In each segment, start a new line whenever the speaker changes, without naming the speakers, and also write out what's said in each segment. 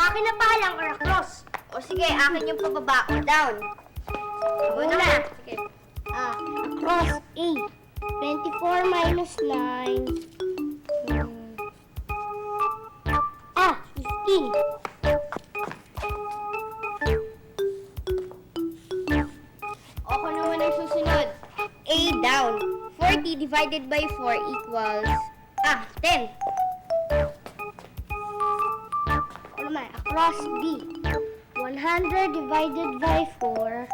Akin na palang or across.
O sige, akin yung pababa o down. Ako na. Sige.
Across A. 24 minus 9. 15.
Ako naman ang susunod. A down. 40 divided by 4 equals 10.
Ako naman, across B. 100 divided by 4.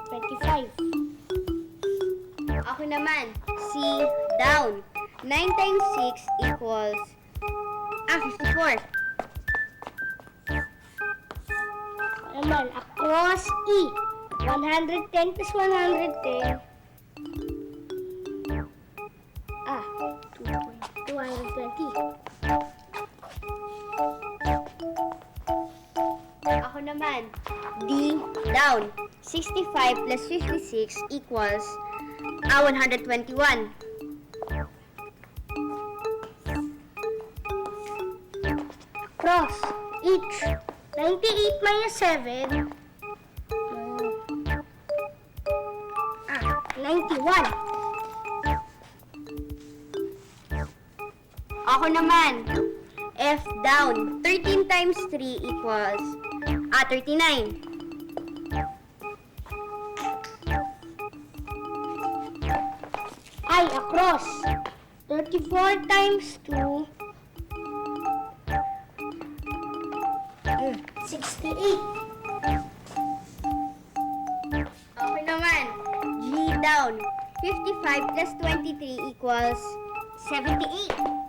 25.
Ako naman, C down. 9 times 6 equals 54.
Ako naman, across E. 110 plus 110. 220.
Ako naman, D down. 65 plus 56 equals 121.
Cross each. 98 minus 7. 91.
Ako naman, F down. 13 times 3 equals 39.
I across. 34 times 2. 68.
Ako naman, G down. 55 plus 23 equals 78.